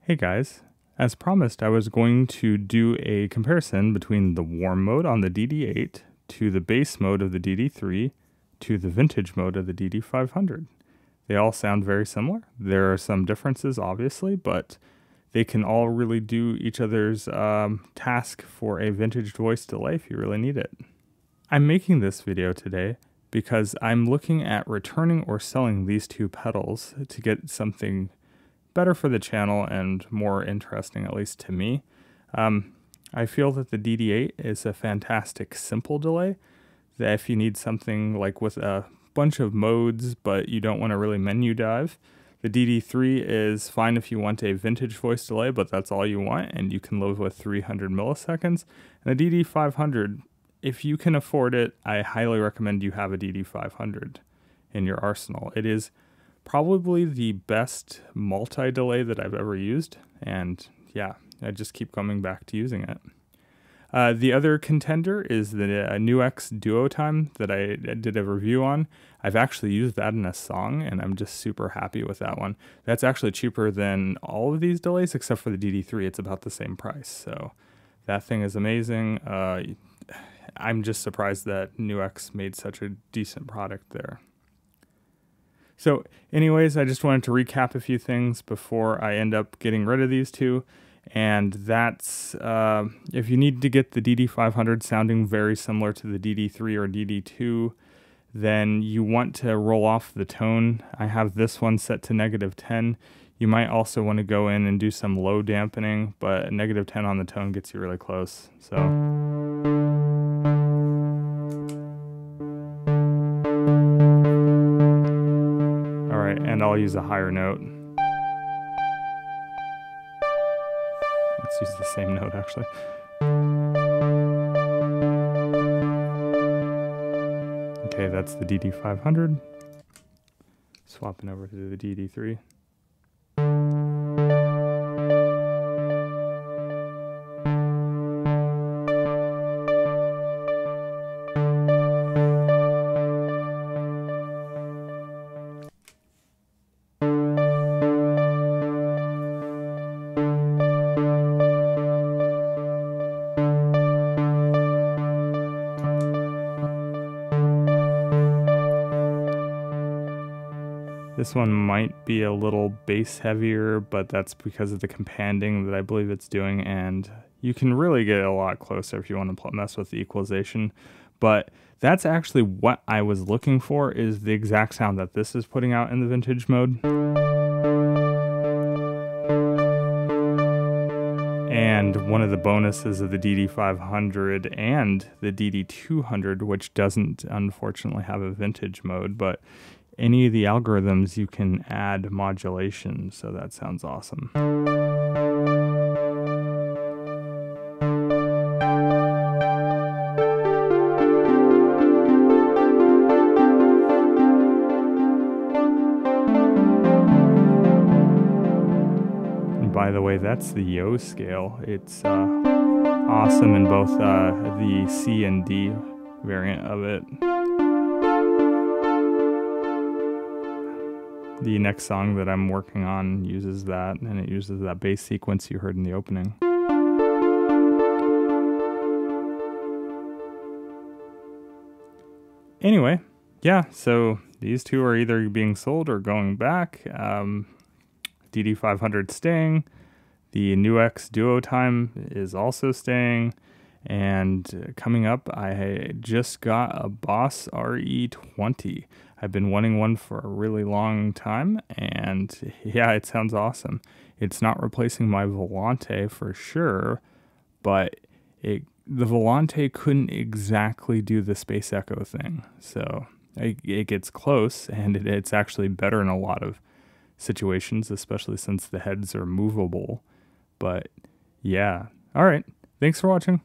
Hey guys, as promised I was going to do a comparison between the warm mode on the DD-8 to the bass mode of the DD-3 to the vintage mode of the DD-500. They all sound very similar. There are some differences obviously, but they can all really do each other's task for a vintage voice delay if you really need it. I'm making this video today because I'm looking at returning or selling these two pedals to get something better for the channel and more interesting, at least to me. I feel that the DD-8 is a fantastic simple delay, that if you need something like with a bunch of modes but you don't want to really menu dive, the DD-3 is fine if you want a vintage voice delay, but that's all you want and you can live with 300 milliseconds. And the DD-500, if you can afford it, I highly recommend you have a DD-500 in your arsenal. It is probably the best multi-delay that I've ever used, and yeah, I just keep coming back to using it. The other contender is the NUX Duo Time that I did a review on. I've actually used that in a song, and I'm just super happy with that one. That's actually cheaper than all of these delays, except for the DD-3. It's about the same price, so that thing is amazing. I'm just surprised that NUX made such a decent product there. So anyways, I just wanted to recap a few things before I end up getting rid of these two. And that's, if you need to get the DD-500 sounding very similar to the DD-3 or DD-2, then you want to roll off the tone. I have this one set to -10. You might also want to go in and do some low dampening, but -10 on the tone gets you really close. So and I'll use a higher note. Let's use the same note actually. Okay, that's the DD-500. Swapping over to the DD-3. This one might be a little bass heavier, but that's because of the companding that I believe it's doing, and you can really get a lot closer if you want to mess with the equalization. But that's actually what I was looking for, is the exact sound that this is putting out in the vintage mode. And one of the bonuses of the DD-500 and the DD-200, which doesn't unfortunately have a vintage mode, but any of the algorithms you can add modulation, so that sounds awesome. And by the way, that's the Yo scale. It's awesome in both the C and D variant of it. The next song that I'm working on uses that, and it uses that bass sequence you heard in the opening. Anyway, yeah, so these two are either being sold or going back. DD-500 staying, the NUX Duo Time is also staying, and coming up, I just got a Boss RE20. I've been wanting one for a really long time, and yeah, it sounds awesome. It's not replacing my Volante for sure, but the Volante couldn't exactly do the space echo thing. So it gets close, and it's actually better in a lot of situations, especially since the heads are movable. But yeah, all right. Thanks for watching.